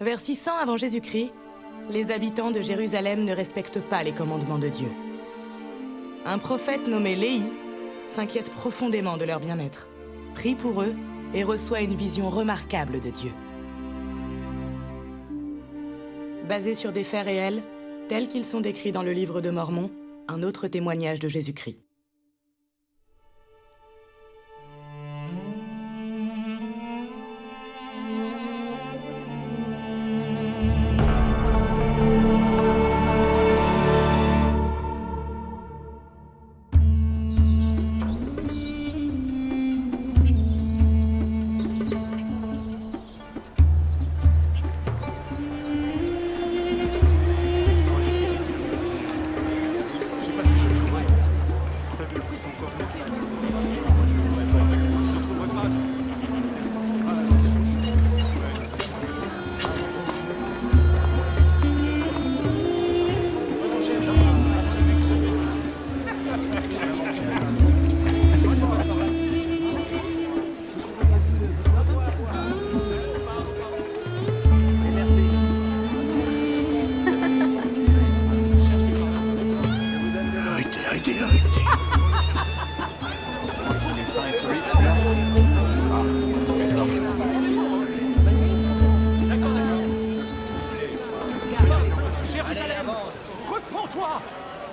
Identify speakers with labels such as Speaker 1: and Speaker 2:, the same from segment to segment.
Speaker 1: Vers 600 avant Jésus-Christ, les habitants de Jérusalem ne respectent pas les commandements de Dieu. Un prophète nommé Léhi s'inquiète profondément de leur bien-être, prie pour eux et reçoit une vision remarquable de Dieu. Basé sur des faits réels, tels qu'ils sont décrits dans le livre de Mormon, un autre témoignage de Jésus-Christ.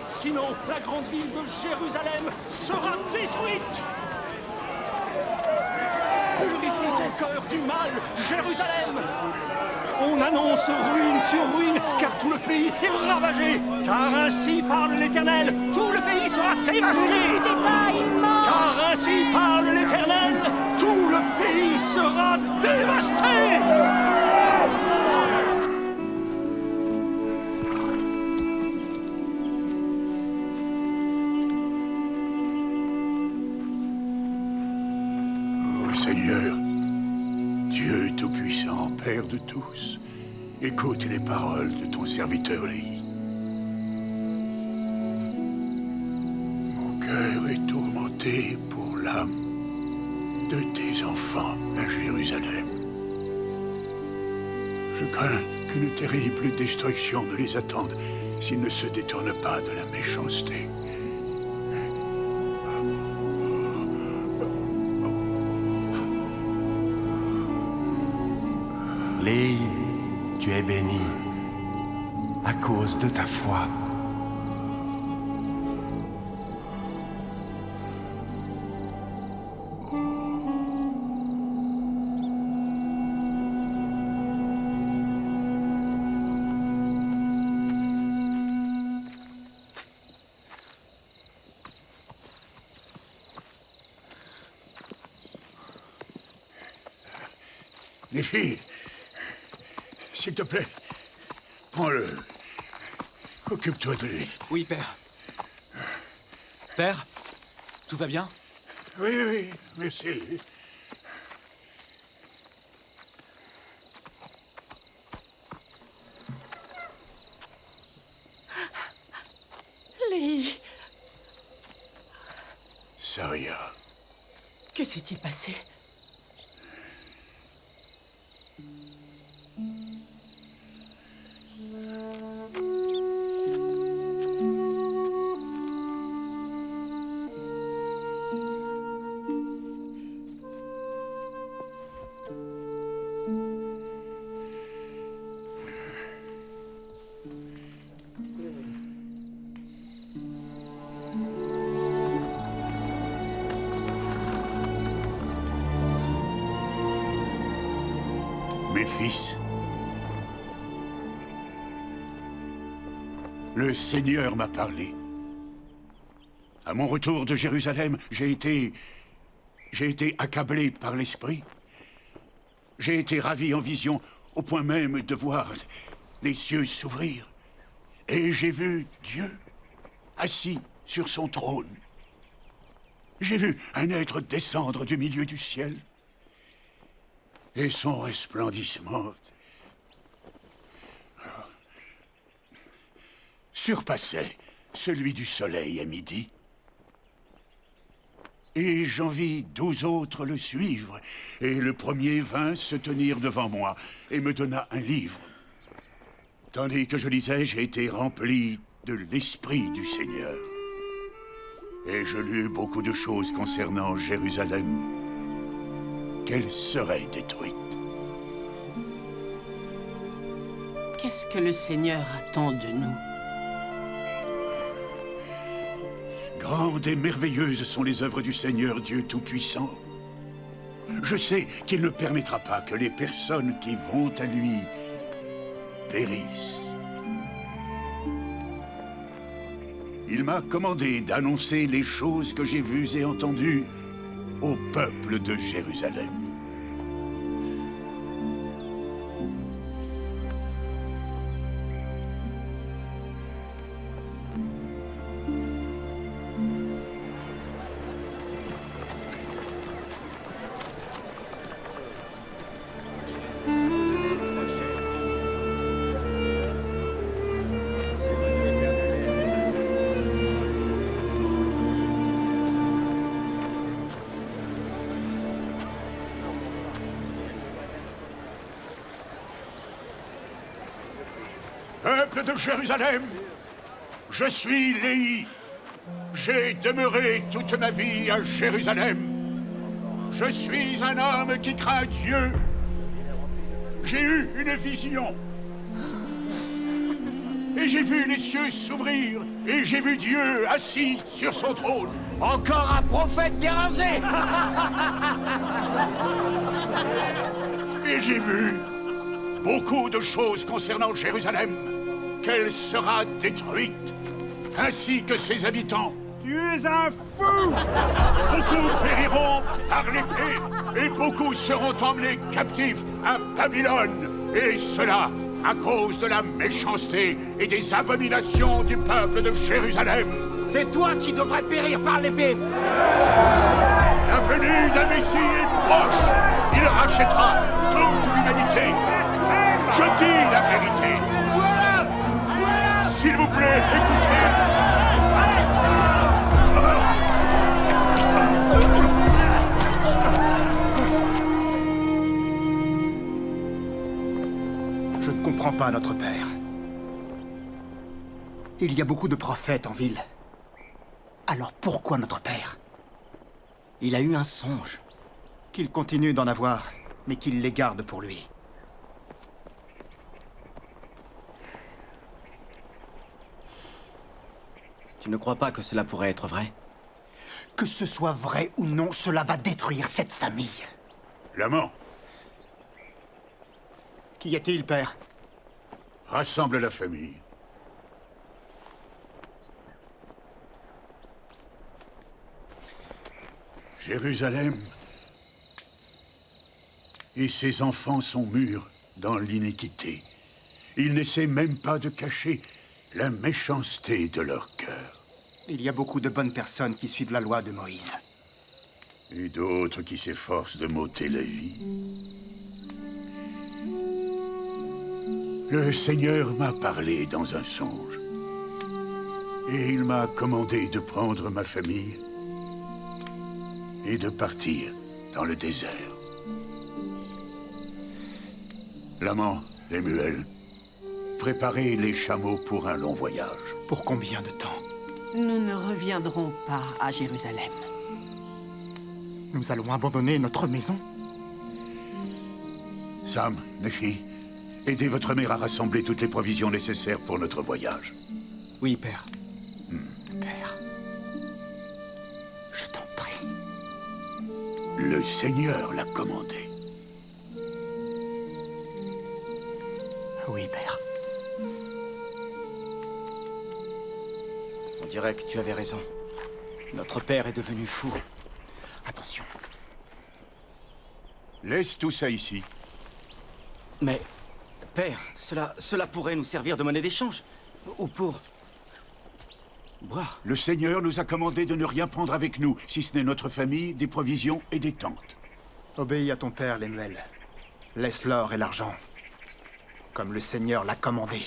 Speaker 2: Sinon, la grande ville de Jérusalem sera détruite. Purifie ton cœur du mal, Jérusalem. On annonce ruine sur ruine, car tout le pays est ravagé. Car ainsi parle l'Éternel, tout le pays sera dévasté.
Speaker 3: N'écoutez pas, il ment.
Speaker 2: Car ainsi parle l'Éternel, tout le pays sera dévasté.
Speaker 4: Seigneur, Dieu Tout-Puissant, Père de tous, écoute les paroles de ton serviteur Léhi. Mon cœur est tourmenté pour l'âme de tes enfants à Jérusalem. Je crains qu'une terrible destruction ne les attende s'ils ne se détournent pas de la méchanceté.
Speaker 5: Léhi, tu es béni à cause de ta foi.
Speaker 4: Les filles, s'il te plaît, prends-le. Occupe-toi de lui.
Speaker 6: Oui, père. Père, tout va bien?
Speaker 4: Oui, oui, merci.
Speaker 1: Léhi,
Speaker 4: Saria.
Speaker 1: que s'est-il passé?
Speaker 4: Mes fils, le Seigneur m'a parlé. À mon retour de Jérusalem, j'ai été accablé par l'Esprit. J'ai été ravi en vision, au point même de voir les cieux s'ouvrir. Et j'ai vu Dieu assis sur son trône. J'ai vu un être descendre du milieu du ciel. Et son resplendissement surpassait celui du soleil à midi. Et j'en vis 12 autres le suivre. Et le premier vint se tenir devant moi et me donna un livre. Tandis que je lisais, j'ai été rempli de l'Esprit du Seigneur. Et je lus beaucoup de choses concernant Jérusalem, qu'elle serait détruite.
Speaker 3: Qu'est-ce que le Seigneur attend de nous?
Speaker 4: Grandes et merveilleuses sont les œuvres du Seigneur Dieu Tout-Puissant. Je sais qu'il ne permettra pas que les personnes qui vont à lui périssent. Il m'a commandé d'annoncer les choses que j'ai vues et entendues au peuple de Jérusalem. Peuple de Jérusalem, je suis Léhi. J'ai demeuré toute ma vie à Jérusalem. Je suis un homme qui craint Dieu. J'ai eu une vision. Et j'ai vu les cieux s'ouvrir. Et j'ai vu Dieu assis sur son trône.
Speaker 2: Encore un prophète dérangé.
Speaker 4: Et j'ai vu beaucoup de choses concernant Jérusalem, qu'elle sera détruite, ainsi que ses habitants.
Speaker 2: Tu es un fou.
Speaker 4: Beaucoup périront par l'épée, et beaucoup seront emmenés captifs à Babylone. Et cela à cause de la méchanceté et des abominations du peuple de Jérusalem.
Speaker 2: C'est toi qui devrais périr par l'épée.
Speaker 4: La venue d'un Messie est proche. Il rachètera toute l'humanité. Je dis la vérité. S'il vous plaît, écoutez.
Speaker 6: Je ne comprends pas notre père. Il y a beaucoup de prophètes en ville. Alors pourquoi notre père?
Speaker 7: Il a eu un songe.
Speaker 6: Qu'il continue d'en avoir, mais qu'il les garde pour lui.
Speaker 7: Tu ne crois pas que cela pourrait être vrai?
Speaker 6: Que ce soit vrai ou non, cela va détruire cette famille.
Speaker 4: L'amant,
Speaker 6: Qu'y a-t-il, père?
Speaker 4: rassemble la famille. Jérusalem et ses enfants sont mûrs dans l'iniquité. Ils n'essaient même pas de cacher la méchanceté de leur cœur.
Speaker 6: Il y a beaucoup de bonnes personnes qui suivent la loi de Moïse.
Speaker 4: Et d'autres qui s'efforcent de m'ôter la vie. Le Seigneur m'a parlé dans un songe. Et il m'a commandé de prendre ma famille et de partir dans le désert. L'amant, Lemuel, préparez les chameaux pour un long voyage.
Speaker 6: Pour combien de temps?
Speaker 3: Nous ne reviendrons pas à Jérusalem.
Speaker 6: Nous allons abandonner notre maison?
Speaker 4: Sam, Nephi, aidez votre mère à rassembler toutes les provisions nécessaires pour notre voyage.
Speaker 7: Oui, père.
Speaker 6: Père, je t'en prie.
Speaker 4: Le Seigneur l'a commandé.
Speaker 6: Oui, père.
Speaker 7: On dirait que tu avais raison. Notre père est devenu fou.
Speaker 6: Attention.
Speaker 4: Laisse tout ça ici.
Speaker 7: Mais, père, cela pourrait nous servir de monnaie d'échange. Ou pour... boire.
Speaker 4: Le Seigneur nous a commandé de ne rien prendre avec nous, si ce n'est notre famille, des provisions et des tentes.
Speaker 6: Obéis à ton père, Lemuel. Laisse l'or et l'argent, comme le Seigneur l'a commandé.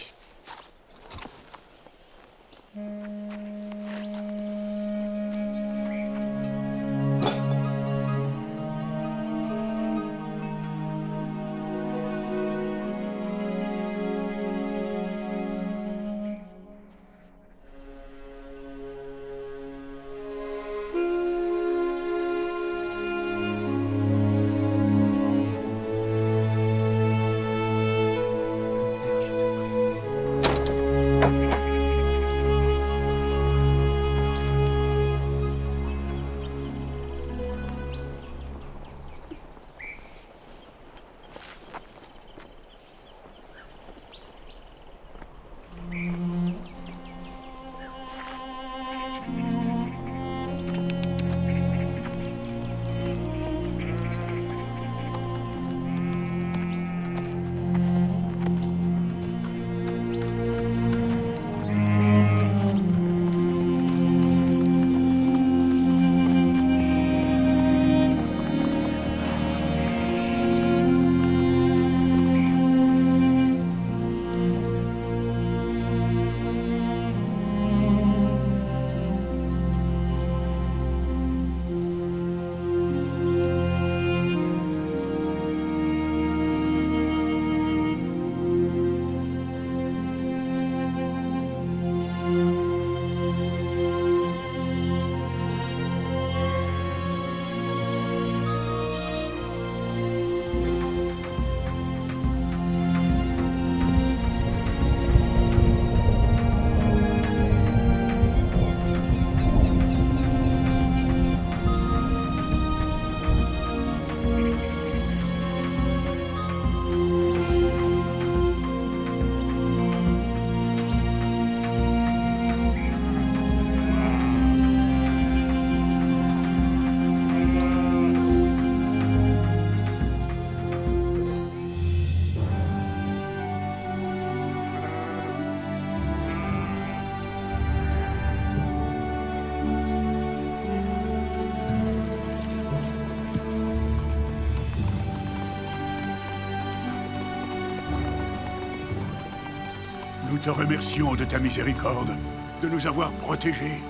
Speaker 4: Nous te remercions de ta miséricorde, de nous avoir protégés,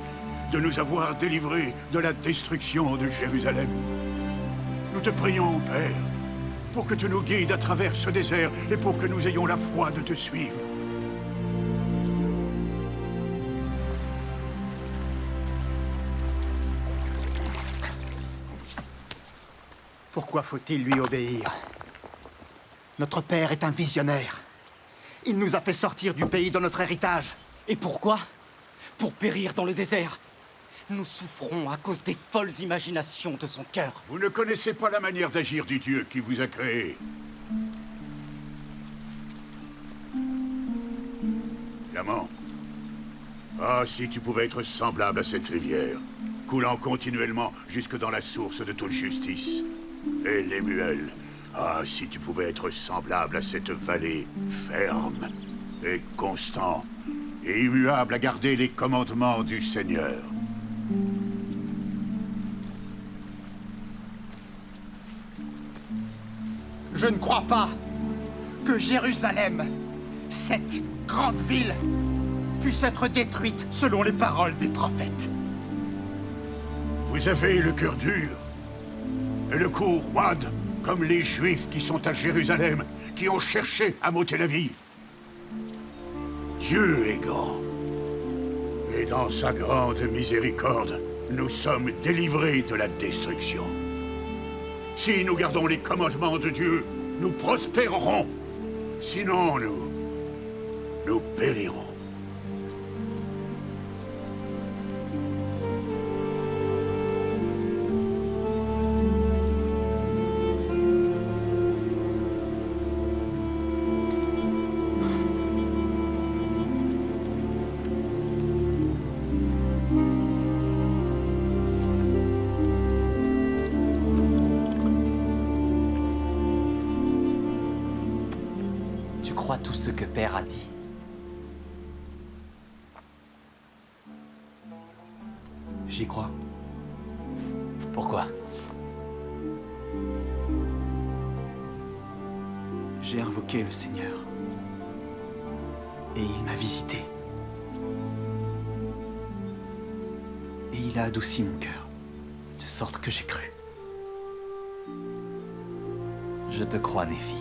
Speaker 4: de nous avoir délivrés de la destruction de Jérusalem. Nous te prions, Père, pour que tu nous guides à travers ce désert et pour que nous ayons la foi de te suivre.
Speaker 6: Pourquoi faut-il lui obéir? Notre père est un visionnaire. Il nous a fait sortir du pays de notre héritage.
Speaker 7: Et pourquoi? Pour périr dans le désert. Nous souffrons à cause des folles imaginations de son cœur.
Speaker 4: Vous ne connaissez pas la manière d'agir du Dieu qui vous a créé. L'amant. Ah, si tu pouvais être semblable à cette rivière, coulant continuellement jusque dans la source de toute justice. Et Lemuel. Ah, si tu pouvais être semblable à cette vallée, ferme et constant, et immuable à garder les commandements du Seigneur.
Speaker 6: Je ne crois pas que Jérusalem, cette grande ville, puisse être détruite selon les paroles des prophètes.
Speaker 4: Vous avez le cœur dur et le cou roide, comme les Juifs qui sont à Jérusalem, qui ont cherché à m'ôter la vie. Dieu est grand. Et dans sa grande miséricorde, nous sommes délivrés de la destruction. Si nous gardons les commandements de Dieu, nous prospérerons. Sinon, nous périrons.
Speaker 8: Tu crois tout ce que Père a dit?
Speaker 7: J'y crois.
Speaker 8: Pourquoi?
Speaker 7: J'ai invoqué le Seigneur. Et il m'a visité. Et il a adouci mon cœur, de sorte que j'ai cru.
Speaker 8: Je te crois, Néphi.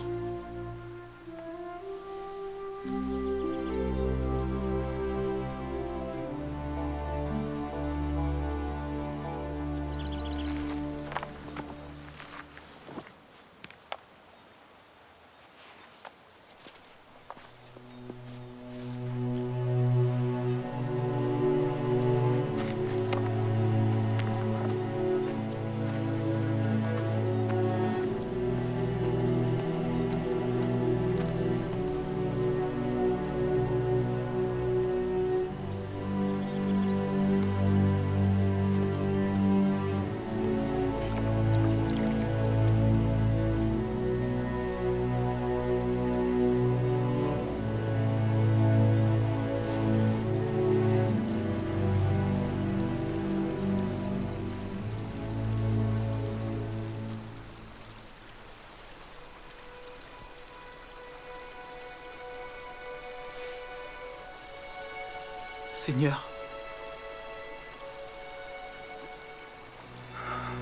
Speaker 7: Seigneur,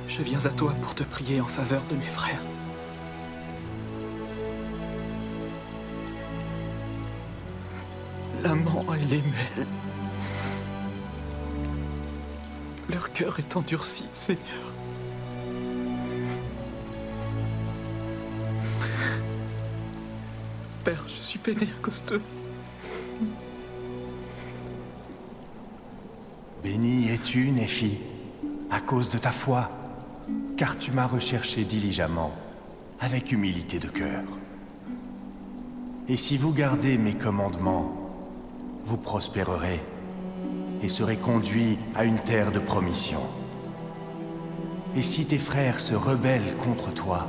Speaker 7: je viens à toi pour te prier en faveur de mes frères. L'amant et Lemuel. Leur cœur est endurci, Seigneur. Père, je suis peiné à cause d'eux.
Speaker 5: Béni es-tu, Néphi, à cause de ta foi, car tu m'as recherché diligemment, avec humilité de cœur. Et si vous gardez mes commandements, vous prospérerez et serez conduits à une terre de promission. Et si tes frères se rebellent contre toi,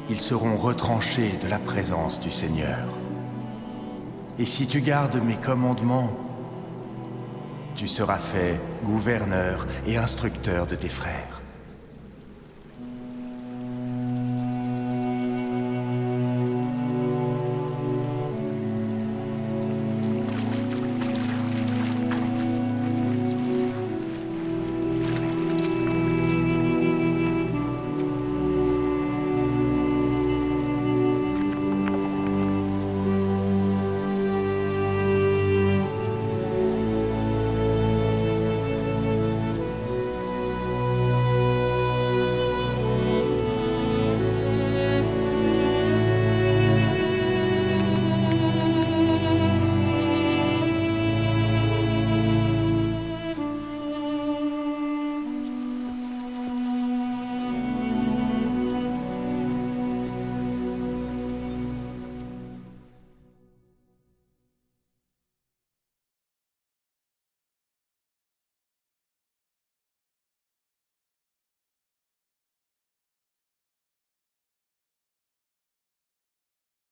Speaker 5: ils seront retranchés de la présence du Seigneur. Et si tu gardes mes commandements, tu seras fait gouverneur et instructeur de tes frères.